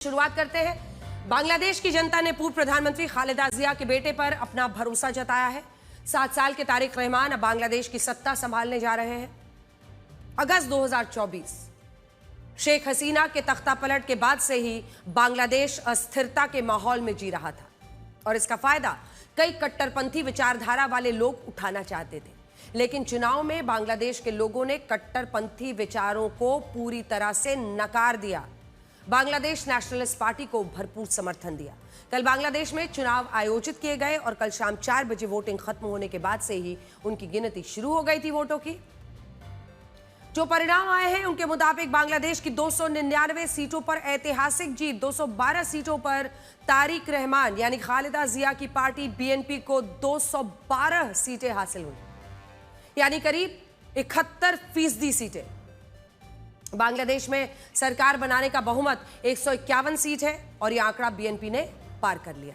शुरुआत करते हैं। बांग्लादेश की जनता ने पूर्व प्रधानमंत्री खालिदा जिया के बेटे पर अपना भरोसा जताया है। 7 साल के तारिक रहमान अब बांग्लादेश की सत्ता संभालने जा रहे हैं। अगस्त 2024 शेख हसीना के तख्ता पलट के बाद से ही बांग्लादेश अस्थिरता के माहौल में जी रहा था और इसका फायदा कई कट्टरपंथी विचारधारा वाले लोग उठाना चाहते थे, लेकिन चुनाव में बांग्लादेश के लोगों ने कट्टरपंथी विचारों को पूरी तरह से नकार दिया। बांग्लादेश नेशनलिस्ट पार्टी को भरपूर समर्थन दिया। कल बांग्लादेश में चुनाव आयोजित किए गए और कल शाम 4 बजे वोटिंग खत्म होने के बाद से ही उनकी गिनती शुरू हो गई थी वोटों की। जो परिणाम आए हैं उनके मुताबिक बांग्लादेश की 299 सीटों पर ऐतिहासिक जीत, 212 सीटों पर तारिक रहमान यानी खालिदा जिया की पार्टी बीएनपी को 212 सीटें हासिल हुई, यानी करीब 71% सीटें। बांग्लादेश में सरकार बनाने का बहुमत 151 सीट है और यह आंकड़ा बीएनपी ने पार कर लिया।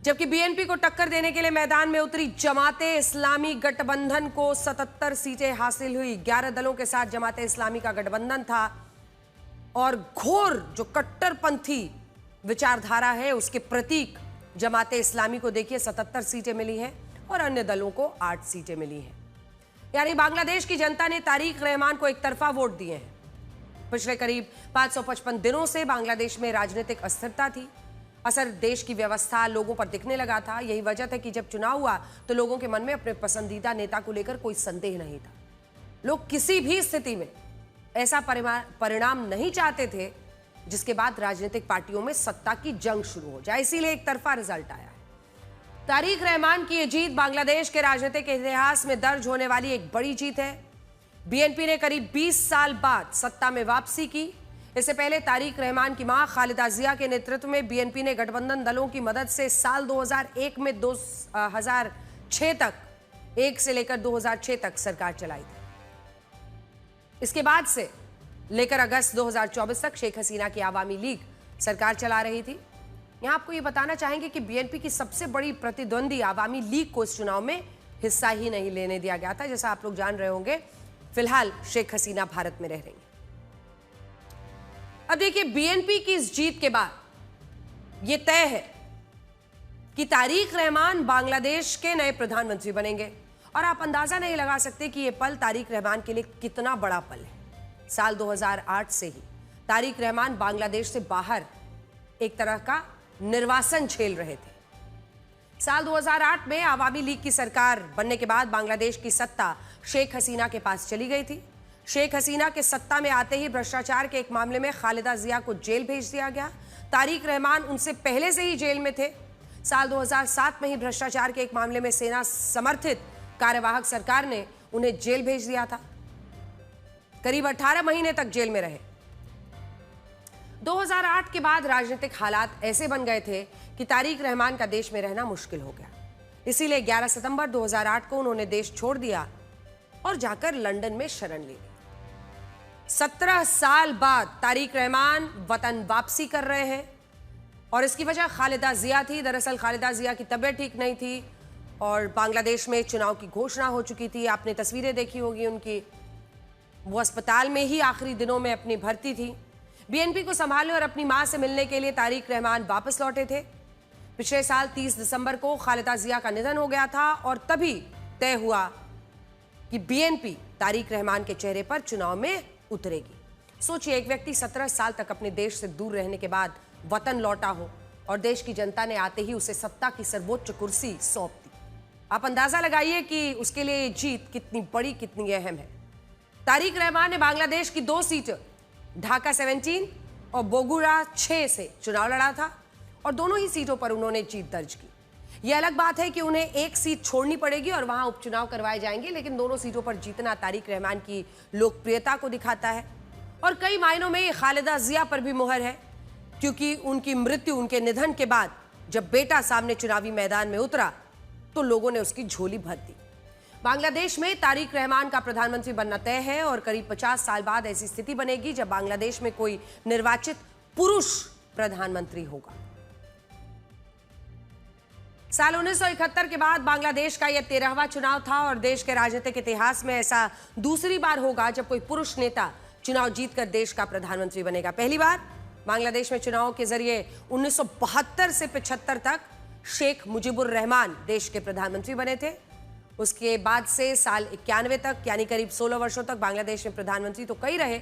जबकि बीएनपी को टक्कर देने के लिए मैदान में उतरी जमाते इस्लामी गठबंधन को 77 सीटें हासिल हुई। 11 दलों के साथ जमाते इस्लामी का गठबंधन था और घोर जो कट्टरपंथी विचारधारा है उसके प्रतीक जमाते इस्लामी को देखिए 77 सीटें मिली हैं और अन्य दलों को 8 सीटें मिली हैं। यानी बांग्लादेश की जनता ने तारिक रहमान को एक तरफा वोट दिए हैं। पिछले करीब 555 दिनों से बांग्लादेश में राजनीतिक अस्थिरता थी। असर देश की व्यवस्था लोगों पर दिखने लगा था। यही वजह है कि जब चुनाव हुआ तो लोगों के मन में अपने पसंदीदा नेता को लेकर कोई संदेह नहीं था। लोग किसी भी स्थिति में ऐसा परिणाम नहीं चाहते थे जिसके बाद राजनीतिक पार्टियों में सत्ता की जंग शुरू हो जाए, इसीलिए एक तरफा रिजल्ट आया है। तारिक रहमान की यह जीत बांग्लादेश के राजनीतिक इतिहास में दर्ज होने वाली एक बड़ी जीत है। बीएनपी ने करीब 20 साल बाद सत्ता में वापसी की। इससे पहले तारिक रहमान की मां खालिदा जिया के नेतृत्व में बीएनपी ने गठबंधन दलों की मदद से साल 2001 में 2006 तक 1 से लेकर 2006 तक सरकार चलाई थी। इसके बाद से लेकर अगस्त 2024 तक शेख हसीना की आवामी लीग सरकार चला रही थी। यहां आपको यह बताना चाहेंगे कि बीएनपी की सबसे बड़ी प्रतिद्वंदी आवामी लीग को इस चुनाव में हिस्सा ही नहीं लेने दिया गया था। जैसा आप लोग जान रहे होंगे, फिलहाल शेख हसीना भारत में रह रही हैं। अब देखिए, बीएनपी की इस जीत के बाद यह तय है कि तारिक रहमान बांग्लादेश के नए प्रधानमंत्री बनेंगे और आप अंदाजा नहीं लगा सकते कि यह पल तारिक रहमान के लिए कितना बड़ा पल है। साल 2008 से ही तारिक रहमान बांग्लादेश से बाहर एक तरह का निर्वासन झेल रहे थे। साल 2008 में आवामी लीग की सरकार बनने के बाद बांग्लादेश की सत्ता शेख हसीना के पास चली गई थी। शेख हसीना के सत्ता में आते ही भ्रष्टाचार के एक मामले में खालिदा जिया को जेल भेज दिया गया। तारिक रहमान उनसे पहले से ही जेल में थे। साल 2007 में ही भ्रष्टाचार के एक मामले में सेना समर्थित कार्यवाहक सरकार ने उन्हें जेल भेज दिया था। करीब 18 महीने तक जेल में रहे। 2008 के बाद राजनीतिक हालात ऐसे बन गए थे कि तारिक रहमान का देश में रहना मुश्किल हो गया। इसीलिए 11 सितंबर 2008 को उन्होंने देश छोड़ दिया और जाकर लंदन में शरण ले ली। 17 साल बाद तारिक रहमान वतन वापसी कर रहे हैं और इसकी वजह खालिदा जिया थी। दरअसल खालिदा जिया की तबीयत ठीक नहीं थी और बांग्लादेश में चुनाव की घोषणा हो चुकी थी। आपने तस्वीरें देखी होगी उनकी, वो अस्पताल में ही आखिरी दिनों में अपनी भर्ती थी। बीएनपी को संभालने और अपनी मां से मिलने के लिए तारिक रहमान वापस लौटे थे। पिछले साल 30 दिसंबर को खालिदा जिया का निधन हो गया था और तभी तय हुआ कि बीएनपी तारिक रहमान के चेहरे पर चुनाव में उतरेगी। सोचिए, एक व्यक्ति 17 साल तक अपने देश से दूर रहने के बाद वतन लौटा हो और देश की जनता ने आते ही उसे सत्ता की सर्वोच्च कुर्सी सौंप दी। आप अंदाजा लगाइए कि उसके लिए ये जीत कितनी बड़ी, कितनी अहम है। तारिक रहमान ने बांग्लादेश की 2 सीट ढाका 17 और बोगुरा 6 से चुनाव लड़ा था और दोनों ही सीटों पर उन्होंने जीत दर्ज की। यह अलग बात है कि उन्हें एक सीट छोड़नी पड़ेगी और वहां उपचुनाव करवाए जाएंगे, लेकिन दोनों सीटों पर जीतना तारिक रहमान की लोकप्रियता को दिखाता है और कई मायनों में खालिदा जिया पर भी मुहर है, क्योंकि उनकी मृत्यु, उनके निधन के बाद जब बेटा सामने चुनावी मैदान में उतरा तो लोगों ने उसकी झोली भर दी। बांग्लादेश में तारिक रहमान का प्रधानमंत्री बनना तय है और करीब 50 साल बाद ऐसी स्थिति बनेगी जब बांग्लादेश में कोई निर्वाचित पुरुष प्रधानमंत्री होगा। साल 1971 के बाद बांग्लादेश का यह 13वां चुनाव था और देश के राजनीतिक इतिहास में ऐसा दूसरी बार होगा जब कोई पुरुष नेता चुनाव जीतकर देश का प्रधानमंत्री बनेगा। पहली बार बांग्लादेश में चुनाव के जरिए 1972 से 75 तक शेख मुजीबुर रहमान देश के प्रधानमंत्री बने थे। उसके बाद से साल 91 तक यानी करीब 16 वर्षों तक बांग्लादेश में प्रधानमंत्री तो कई रहे,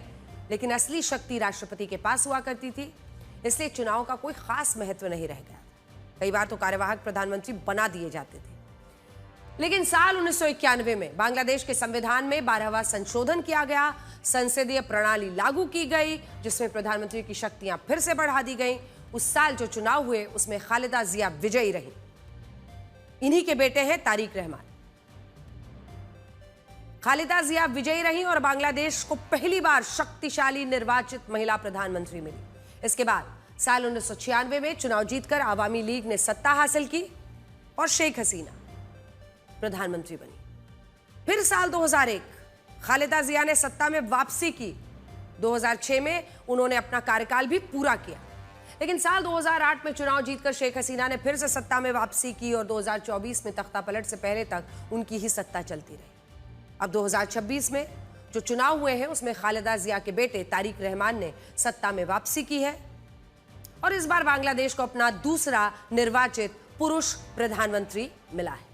लेकिन असली शक्ति राष्ट्रपति के पास हुआ करती थी, इसलिए चुनाव का कोई खास महत्व नहीं रह गया। कई बार तो कार्यवाहक प्रधानमंत्री बना दिए जाते थे। लेकिन साल 1991 में बांग्लादेश के संविधान में 12वां संशोधन किया गया, संसदीय प्रणाली लागू की गई, जिसमें प्रधानमंत्री की शक्तियां फिर से बढ़ा दी गई। उस साल जो चुनाव हुए उसमें खालिदा जिया विजयी रही। इन्हीं के बेटे हैं तारिक रहमान। खालिदा जिया विजयी रही और बांग्लादेश को पहली बार शक्तिशाली निर्वाचित महिला प्रधानमंत्री मिली। इसके बाद साल 1996 में चुनाव जीतकर आवामी लीग ने सत्ता हासिल की और शेख हसीना प्रधानमंत्री बनी। फिर साल 2001 खालिदा जिया ने सत्ता में वापसी की। 2006 में उन्होंने अपना कार्यकाल भी पूरा किया, लेकिन साल 2008 में चुनाव जीतकर शेख हसीना ने फिर से सत्ता में वापसी की और 2024 में तख्ता पलट से पहले तक उनकी ही सत्ता चलती रही। अब 2026 में जो चुनाव हुए हैं उसमें खालिदा जिया के बेटे तारिक रहमान ने सत्ता में वापसी की है और इस बार बांग्लादेश को अपना दूसरा निर्वाचित पुरुष प्रधानमंत्री मिला है।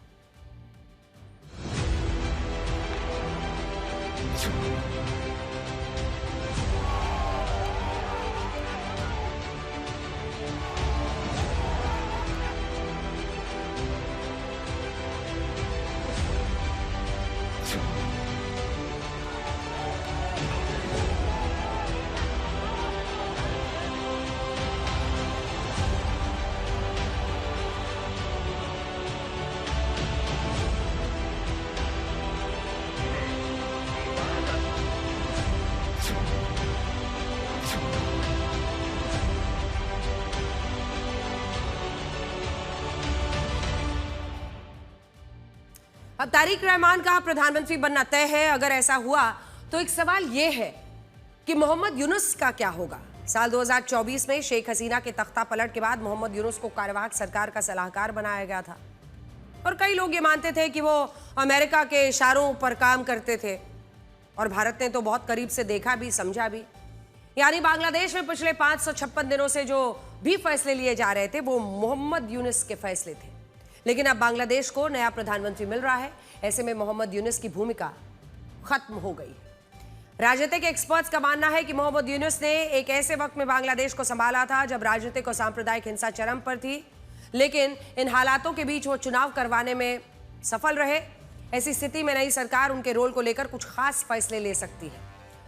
अब तारिक रहमान का प्रधानमंत्री बनना तय है। अगर ऐसा हुआ तो एक सवाल यह है कि मोहम्मद यूनुस का क्या होगा। साल 2024 में शेख हसीना के तख्ता पलट के बाद मोहम्मद यूनुस को कार्यवाहक सरकार का सलाहकार बनाया गया था और कई लोग ये मानते थे कि वो अमेरिका के इशारों पर काम करते थे और भारत ने तो बहुत करीब से देखा भी, समझा भी। यानी बांग्लादेश में पिछले 556 दिनों से जो भी फैसले लिए जा रहे थे वो मोहम्मद यूनुस के फैसले थे, लेकिन अब बांग्लादेश को नया प्रधानमंत्री मिल रहा है। ऐसे में मोहम्मद यूनुस की भूमिका खत्म हो गई है। राजनीतिक एक्सपर्ट्स का मानना है कि मोहम्मद यूनुस ने एक ऐसे वक्त में बांग्लादेश को संभाला था जब राजनीतिक और सांप्रदायिक हिंसा चरम पर थी, लेकिन इन हालातों के बीच वो चुनाव करवाने में सफल रहे। ऐसी स्थिति में नई सरकार उनके रोल को लेकर कुछ खास फैसले ले सकती है।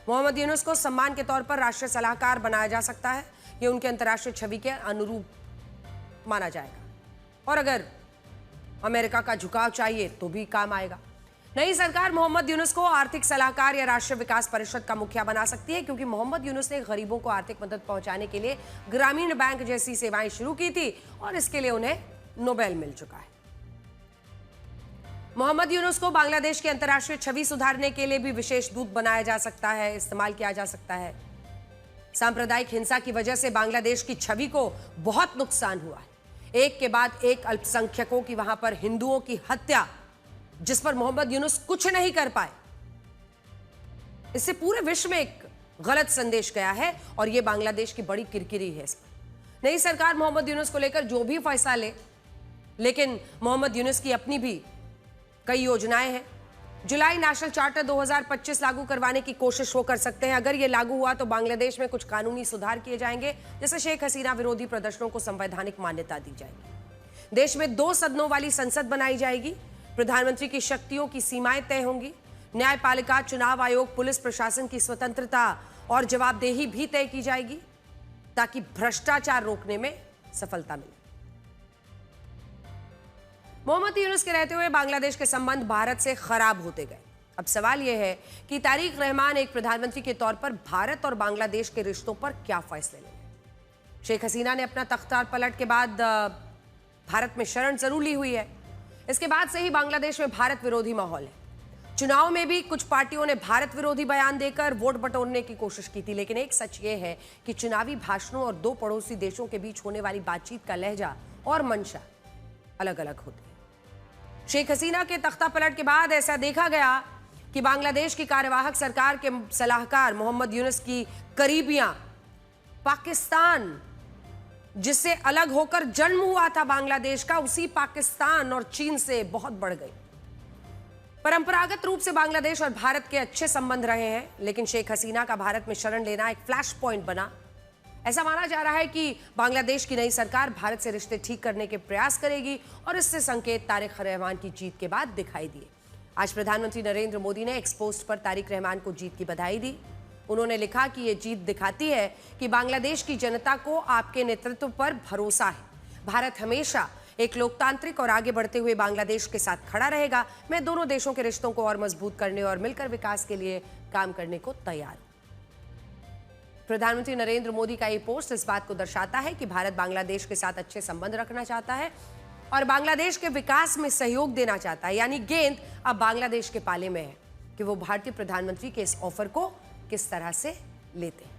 मोहम्मद यूनुस को सम्मान के तौर पर राष्ट्रीय सलाहकार बनाया जा सकता है। ये उनके अंतर्राष्ट्रीय छवि के अनुरूप माना जाएगा और अगर अमेरिका का झुकाव चाहिए तो भी काम आएगा। नई सरकार मोहम्मद यूनुस को आर्थिक सलाहकार या राष्ट्रीय विकास परिषद का मुखिया बना सकती है, क्योंकि मोहम्मद यूनुस ने गरीबों को आर्थिक मदद पहुंचाने के लिए ग्रामीण बैंक जैसी सेवाएं शुरू की थी और इसके लिए उन्हें नोबेल मिल चुका है। मोहम्मद यूनुस को बांग्लादेश की अंतर्राष्ट्रीय छवि सुधारने के लिए भी विशेष दूत बनाया जा सकता है, इस्तेमाल किया जा सकता है। सांप्रदायिक हिंसा की वजह से बांग्लादेश की छवि को बहुत नुकसान हुआ है। एक के बाद एक अल्पसंख्यकों की वहां पर हिंदुओं की हत्या, जिस पर मोहम्मद यूनुस कुछ नहीं कर पाए, इससे पूरे विश्व में एक गलत संदेश गया है और यह बांग्लादेश की बड़ी किरकिरी है। इस पर नई सरकार मोहम्मद यूनुस को लेकर जो भी फैसला ले, लेकिन मोहम्मद यूनुस की अपनी भी कई योजनाएं हैं। जुलाई नेशनल चार्टर 2025 लागू करवाने की कोशिश वो कर सकते हैं। अगर ये लागू हुआ तो बांग्लादेश में कुछ कानूनी सुधार किए जाएंगे, जैसे शेख हसीना विरोधी प्रदर्शनों को संवैधानिक मान्यता दी जाएगी। देश में 2 सदनों वाली संसद बनाई जाएगी। प्रधानमंत्री की शक्तियों की सीमाएं तय होंगी। न्यायपालिका, चुनाव आयोग, पुलिस प्रशासन की स्वतंत्रता और जवाबदेही भी तय की जाएगी ताकि भ्रष्टाचार रोकने में सफलता मिले। मोहम्मद यूनुस के रहते हुए बांग्लादेश के संबंध भारत से खराब होते गए। अब सवाल यह है कि तारिक रहमान एक प्रधानमंत्री के तौर पर भारत और बांग्लादेश के रिश्तों पर क्या फैसले लेंगे। शेख हसीना ने अपना तख्ता पलट के बाद भारत में शरण जरूर ली हुई है। इसके बाद से ही बांग्लादेश में भारत विरोधी माहौल है। चुनाव में भी कुछ पार्टियों ने भारत विरोधी बयान देकर वोट बटोरने की कोशिश की थी, लेकिन एक सच ये है कि चुनावी भाषणों और 2 पड़ोसी देशों के बीच होने वाली बातचीत का लहजा और मंशा अलग अलग होती है। शेख हसीना के तख्ता पलट के बाद ऐसा देखा गया कि बांग्लादेश की कार्यवाहक सरकार के सलाहकार मोहम्मद यूनुस की करीबियां पाकिस्तान जिससे अलग होकर जन्म हुआ था बांग्लादेश का, उसी पाकिस्तान और चीन से बहुत बढ़ गई। परंपरागत रूप से बांग्लादेश और भारत के अच्छे संबंध रहे हैं, लेकिन शेख हसीना का भारत में शरण लेना एक फ्लैश पॉइंट बना। ऐसा माना जा रहा है कि बांग्लादेश की नई सरकार भारत से रिश्ते ठीक करने के प्रयास करेगी और इससे संकेत तारिक रहमान की जीत के बाद दिखाई दिए। आज प्रधानमंत्री नरेंद्र मोदी ने एक्स पोस्ट पर तारिक रहमान को जीत की बधाई दी। उन्होंने लिखा कि यह जीत दिखाती है कि बांग्लादेश की जनता को आपके नेतृत्व पर भरोसा है। भारत हमेशा एक लोकतांत्रिक और आगे बढ़ते हुए बांग्लादेश के साथ खड़ा रहेगा। मैं दोनों देशों के रिश्तों को और मजबूत करने और मिलकर विकास के लिए काम करने को तैयार हूं। प्रधानमंत्री नरेंद्र मोदी का यह पोस्ट इस बात को दर्शाता है कि भारत बांग्लादेश के साथ अच्छे संबंध रखना चाहता है और बांग्लादेश के विकास में सहयोग देना चाहता है। यानी गेंद अब बांग्लादेश के पाले में है कि वो भारतीय प्रधानमंत्री के इस ऑफर को किस तरह से लेते हैं।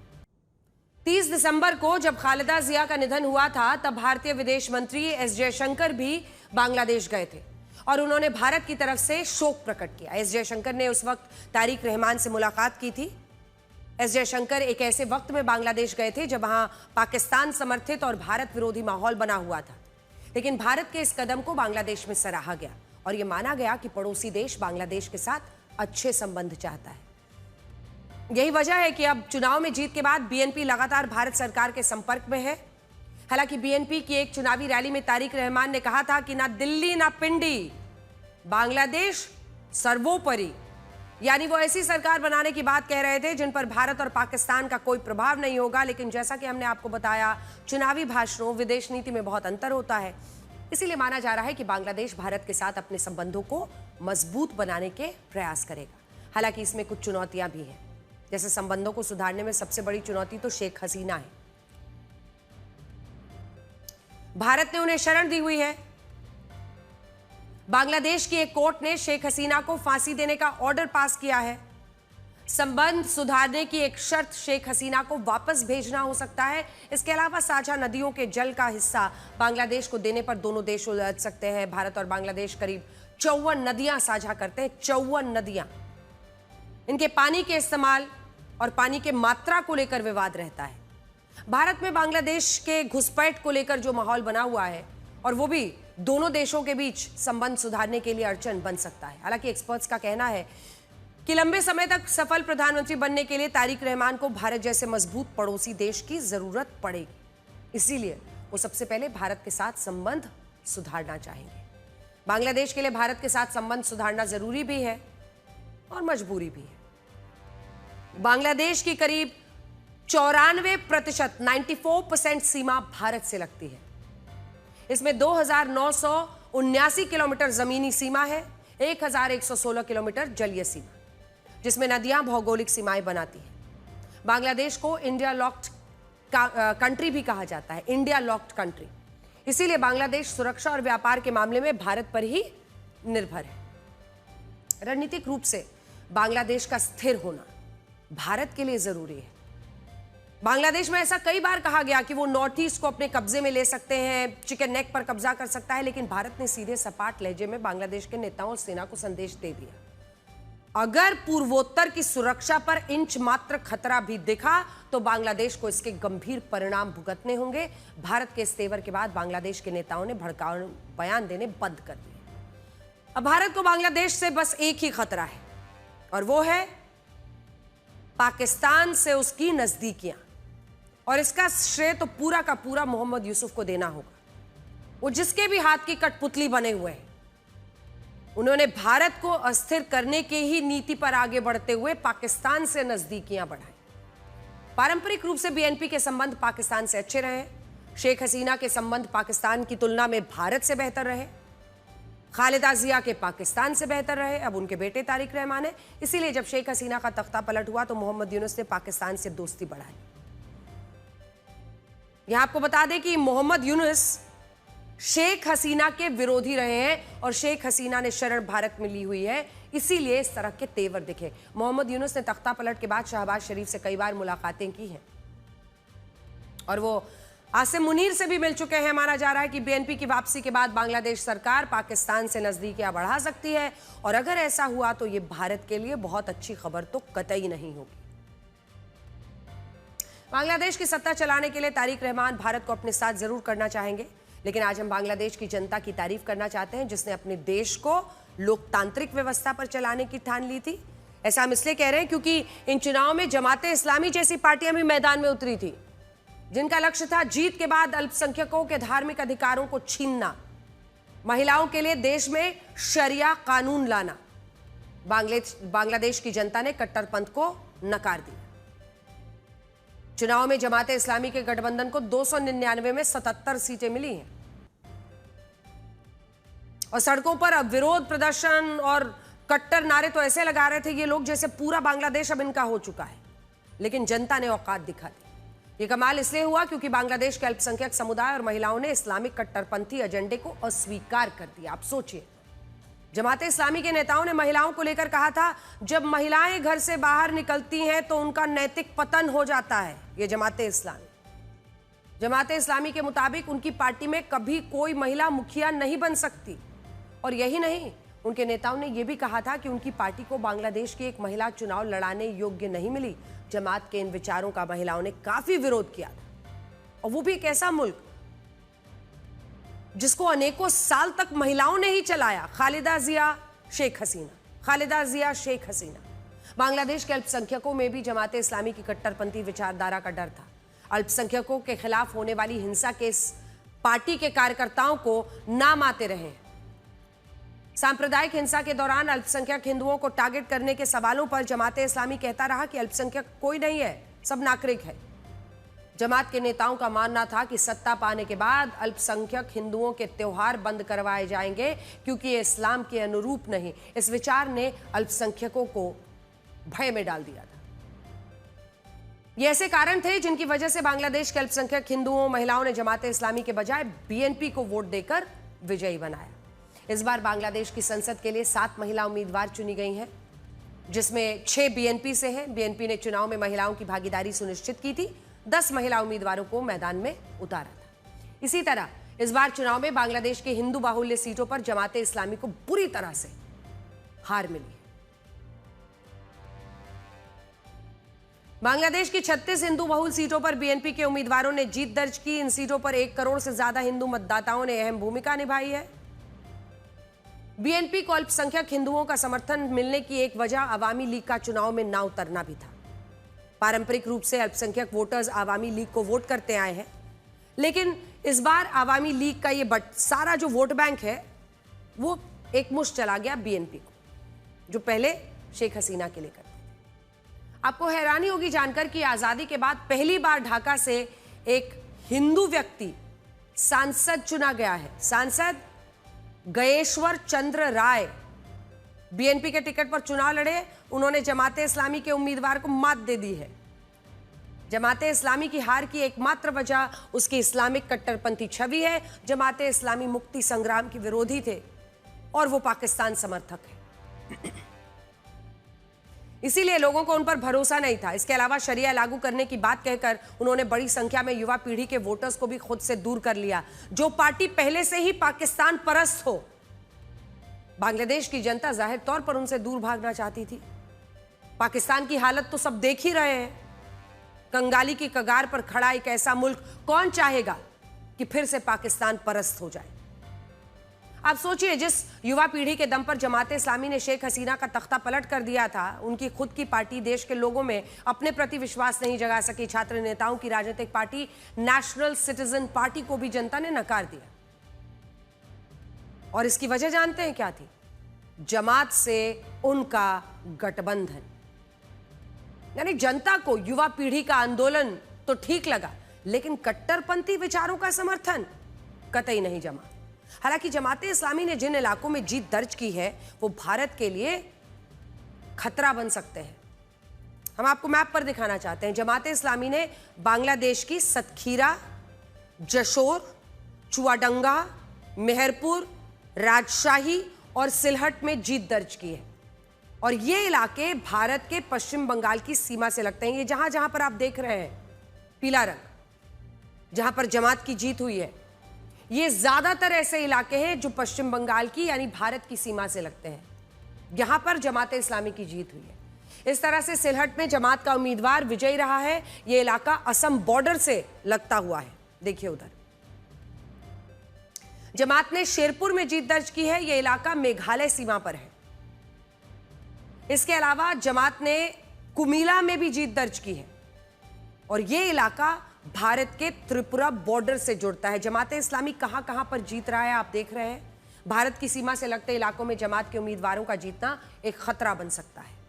30 दिसंबर को जब खालिदा जिया का निधन हुआ था, तब भारतीय विदेश मंत्री एस जयशंकर भी बांग्लादेश गए थे और उन्होंने भारत की तरफ से शोक प्रकट किया। एस जयशंकर ने उस वक्त तारिक रहमान से मुलाकात की थी। एस जयशंकर एक ऐसे वक्त में बांग्लादेश गए थे जब वहां पाकिस्तान समर्थित और भारत विरोधी माहौल बना हुआ था, लेकिन भारत के इस कदम को बांग्लादेश में सराहा गया और यह माना गया कि पड़ोसी देश बांग्लादेश के साथ अच्छे संबंध चाहता है। यही वजह है कि अब चुनाव में जीत के बाद बीएनपी लगातार भारत सरकार के संपर्क में है। हालांकि बीएनपी की एक चुनावी रैली में तारिक रहमान ने कहा था कि ना दिल्ली ना पिंडी, बांग्लादेश सर्वोपरि। यानी वो ऐसी सरकार बनाने की बात कह रहे थे जिन पर भारत और पाकिस्तान का कोई प्रभाव नहीं होगा। लेकिन जैसा कि हमने आपको बताया, चुनावी भाषणों, विदेश नीति में बहुत अंतर होता है। इसीलिए माना जा रहा है कि बांग्लादेश भारत के साथ अपने संबंधों को मजबूत बनाने के प्रयास करेगा। हालांकि इसमें कुछ चुनौतियां भी हैं, जैसे संबंधों को सुधारने में सबसे बड़ी चुनौती तो शेख हसीना है। भारत ने उन्हें शरण दी हुई है। बांग्लादेश की एक कोर्ट ने शेख हसीना को फांसी देने का ऑर्डर पास किया है। संबंध सुधारने की एक शर्त शेख हसीना को वापस भेजना हो सकता है। इसके अलावा साझा नदियों के जल का हिस्सा बांग्लादेश को देने पर दोनों देश उलझ सकते हैं। भारत और बांग्लादेश करीब 54 नदियां साझा करते हैं। 54 नदियां। इनके पानी के इस्तेमाल और पानी के मात्रा को लेकर विवाद रहता है। भारत में बांग्लादेश के घुसपैठ को लेकर जो माहौल बना हुआ है, और वो भी दोनों देशों के बीच संबंध सुधारने के लिए अड़चन बन सकता है। हालांकि एक्सपर्ट्स का कहना है कि लंबे समय तक सफल प्रधानमंत्री बनने के लिए तारिक रहमान को भारत जैसे मजबूत पड़ोसी देश की जरूरत पड़ेगी। इसीलिए वो सबसे पहले भारत के साथ संबंध सुधारना चाहेंगे। बांग्लादेश के लिए भारत के साथ संबंध सुधारना जरूरी भी है और मजबूरी भी है। बांग्लादेश की करीब 94% 94% सीमा भारत से लगती है। इसमें 2979 किलोमीटर जमीनी सीमा है, 1116 किलोमीटर जलीय सीमा, जिसमें नदियां भौगोलिक सीमाएं बनाती हैं। बांग्लादेश को इंडिया लॉक्ड कंट्री भी कहा जाता है, इंडिया लॉक्ड कंट्री। इसीलिए बांग्लादेश सुरक्षा और व्यापार के मामले में भारत पर ही निर्भर है। रणनीतिक रूप से बांग्लादेश का स्थिर होना भारत के लिए जरूरी है। बांग्लादेश में ऐसा कई बार कहा गया कि वो नॉर्थ ईस्ट को अपने कब्जे में ले सकते हैं, चिकन नेक पर कब्जा कर सकता है, लेकिन भारत ने सीधे सपाट लहजे में बांग्लादेश के नेताओं और सेना को संदेश दे दिया, अगर पूर्वोत्तर की सुरक्षा पर इंच मात्र खतरा भी दिखा तो बांग्लादेश को इसके गंभीर परिणाम भुगतने होंगे। भारत के इस तेवर के बाद बांग्लादेश के नेताओं ने भड़काऊ बयान देने बंद कर दिए। अब भारत को बांग्लादेश से बस एक ही खतरा है, और वो है पाकिस्तान से उसकी नजदीकियां। और इसका श्रेय तो पूरा का पूरा मोहम्मद यूसुफ को देना होगा। वो जिसके भी हाथ की कठपुतली बने हुए हैं, उन्होंने भारत को अस्थिर करने के ही नीति पर आगे बढ़ते हुए पाकिस्तान से नजदीकियां बढ़ाई। पारंपरिक रूप से बीएनपी के संबंध पाकिस्तान से अच्छे रहे। शेख हसीना के संबंध पाकिस्तान की तुलना में भारत से बेहतर रहे। खालिदा जिया के पाकिस्तान से बेहतर रहे। अब उनके बेटे तारिक रहमान है। इसीलिए जब शेख हसीना का तख्ता पलट हुआ तो मोहम्मद यूनुस ने पाकिस्तान से दोस्ती बढ़ाई। यहां आपको बता दें कि मोहम्मद यूनुस शेख हसीना के विरोधी रहे हैं और शेख हसीना ने शरण भारत में ली हुई है, इसीलिए इस तरह के तेवर दिखे। मोहम्मद यूनुस ने तख्ता पलट के बाद शहबाज शरीफ से कई बार मुलाकातें की हैं और वो आसिम मुनीर से भी मिल चुके हैं। माना जा रहा है कि बीएनपी की वापसी के बाद बांग्लादेश सरकार पाकिस्तान से नजदीकियां बढ़ा सकती है, और अगर ऐसा हुआ तो यह भारत के लिए बहुत अच्छी खबर तो कतई नहीं होगी। बांग्लादेश की सत्ता चलाने के लिए तारिक रहमान भारत को अपने साथ जरूर करना चाहेंगे, लेकिन आज हम बांग्लादेश की जनता की तारीफ करना चाहते हैं जिसने अपने देश को लोकतांत्रिक व्यवस्था पर चलाने की ठान ली थी। ऐसा हम इसलिए कह रहे हैं क्योंकि इन चुनाव में जमाते इस्लामी जैसी पार्टियां भी मैदान में उतरी थी, जिनका लक्ष्य था जीत के बाद अल्पसंख्यकों के धार्मिक अधिकारों को छीनना, महिलाओं के लिए देश में शरिया कानून लाना। बांग्लादेश की जनता ने कट्टरपंथ को नकार दिया। चुनाव में जमाते इस्लामी के गठबंधन को 299 में 77 सीटें मिली हैं और सड़कों पर अब विरोध प्रदर्शन और कट्टर नारे तो ऐसे लगा रहे थे ये लोग जैसे पूरा बांग्लादेश अब इनका हो चुका है, लेकिन जनता ने औकात दिखा दी। ये कमाल इसलिए हुआ क्योंकि बांग्लादेश के अल्पसंख्यक समुदाय और महिलाओं ने इस्लामिक कट्टरपंथी एजेंडे को अस्वीकार कर दिया। आप सोचिए, जमाते इस्लामी के नेताओं ने महिलाओं को लेकर कहा था जब महिलाएं घर से बाहर निकलती हैं तो उनका नैतिक पतन हो जाता है। ये जमाते इस्लामी के मुताबिक उनकी पार्टी में कभी कोई महिला मुखिया नहीं बन सकती। और यही नहीं, उनके नेताओं ने यह भी कहा था कि उनकी पार्टी को बांग्लादेश की एक महिला चुनाव लड़ाने योग्य नहीं मिली। जमात के इन विचारों का महिलाओं ने काफी विरोध किया था, और वो भी एक ऐसा मुल्क जिसको अनेकों साल तक महिलाओं ने ही चलाया। खालिदा जिया शेख हसीना। बांग्लादेश के अल्पसंख्यकों में भी जमाते इस्लामी की कट्टरपंथी विचारधारा का डर था। अल्पसंख्यकों के खिलाफ होने वाली हिंसा के इस पार्टी के कार्यकर्ताओं को नाम आते रहे। सांप्रदायिक हिंसा के दौरान अल्पसंख्यक हिंदुओं को टारगेट करने के सवालों पर जमाते इस्लामी कहता रहा कि अल्पसंख्यक कोई नहीं है, सब नागरिक है। जमात के नेताओं का मानना था कि सत्ता पाने के बाद अल्पसंख्यक हिंदुओं के त्योहार बंद करवाए जाएंगे क्योंकि ये इस्लाम के अनुरूप नहीं। इस विचार ने अल्पसंख्यकों को भय में डाल दिया था। ये ऐसे कारण थे जिनकी वजह से बांग्लादेश के अल्पसंख्यक हिंदुओं, महिलाओं ने जमाते इस्लामी के बजाय बीएनपी को वोट देकर विजयी बनाया। इस बार बांग्लादेश की संसद के लिए 7 महिला उम्मीदवार चुनी गई हैं, जिसमें 6 बीएनपी से हैं। बीएनपी ने चुनाव में महिलाओं की भागीदारी सुनिश्चित की थी, 10 महिला उम्मीदवारों को मैदान में उतारा था। इसी तरह इस बार चुनाव में बांग्लादेश के हिंदू बाहुल्य सीटों पर जमाते इस्लामी को बुरी तरह से हार मिली। बांग्लादेश की 36 हिंदू बहुल सीटों पर बीएनपी के उम्मीदवारों ने जीत दर्ज की। इन सीटों पर 1 करोड़ से ज्यादा हिंदू मतदाताओं ने अहम भूमिका निभाई है। बीएनपी को अल्पसंख्यक हिंदुओं का समर्थन मिलने की एक वजह अवामी लीग का चुनाव में ना उतरना भी था। पारंपरिक रूप से अल्पसंख्यक वोटर्स आवामी लीग को वोट करते आए हैं, लेकिन इस बार आवामी लीग का ये सारा जो वोट बैंक है वो एक मुश्त चला गया बीएनपी को, जो पहले शेख हसीना के लिए करते थे। आपको हैरानी होगी जानकर कि आजादी के बाद पहली बार ढाका से एक हिंदू व्यक्ति सांसद चुना गया है। सांसद गयेश्वर चंद्र राय बीएनपी के टिकट पर चुनाव लड़े। उन्होंने जमाते इस्लामी के उम्मीदवार को मात दे दी है। जमाते इस्लामी की हार की एकमात्र वजह उसकी इस्लामिक कट्टरपंथी छवि है। जमाते इस्लामी मुक्ति संग्राम के विरोधी थे और वो पाकिस्तान समर्थक है, इसीलिए लोगों को उन पर भरोसा नहीं था। इसके अलावा शरिया लागू करने की बात कहकर उन्होंने बड़ी संख्या में युवा पीढ़ी के वोटर्स को भी खुद से दूर कर लिया, जो पार्टी पहले से ही पाकिस्तान परस्त हो। बांग्लादेश की जनता जाहिर तौर पर उनसे दूर भागना चाहती थी। पाकिस्तान की हालत तो सब देख ही रहे हैं। कंगाली की कगार पर खड़ा एक ऐसा मुल्क कौन चाहेगा कि फिर से पाकिस्तान परस्त हो जाए। आप सोचिए, जिस युवा पीढ़ी के दम पर जमाते इस्लामी ने शेख हसीना का तख्ता पलट कर दिया था, उनकी खुद की पार्टी देश के लोगों में अपने प्रति विश्वास नहीं जगा सकी। छात्र नेताओं की राजनीतिक पार्टी नेशनल सिटीजन पार्टी को भी जनता ने नकार दिया, और इसकी वजह जानते हैं क्या थी? जमात से उनका गठबंधन। यानी जनता को युवा पीढ़ी का आंदोलन तो ठीक लगा, लेकिन कट्टरपंथी विचारों का समर्थन कतई नहीं जमा। हालांकि जमाते इस्लामी ने जिन इलाकों में जीत दर्ज की है वो भारत के लिए खतरा बन सकते हैं। हम आपको मैप पर दिखाना चाहते हैं। जमाते इस्लामी ने बांग्लादेश की सतखीरा, जशोर, चुआडंगा, मेहरपुर, राजशाही और सिलहट में जीत दर्ज की है, और ये इलाके भारत के पश्चिम बंगाल की सीमा से लगते हैं। ये जहां जहां पर आप देख रहे हैं पीला रंग, जहां पर जमात की जीत हुई है, ये ज्यादातर ऐसे इलाके हैं जो पश्चिम बंगाल की यानी भारत की सीमा से लगते हैं। यहां पर जमाते इस्लामी की जीत हुई है। इस तरह से सिलहट में जमात का उम्मीदवार विजयी रहा है। यह इलाका असम बॉर्डर से लगता हुआ है। देखिए उधर जमात ने शेरपुर में जीत दर्ज की है। यह इलाका मेघालय सीमा पर है। इसके अलावा जमात ने कुमिला में भी जीत दर्ज की है और यह इलाका भारत के त्रिपुरा बॉर्डर से जुड़ता है। जमात इस्लामी कहां कहां पर जीत रहा है आप देख रहे हैं। भारत की सीमा से लगते इलाकों में जमात के उम्मीदवारों का जीतना एक खतरा बन सकता है।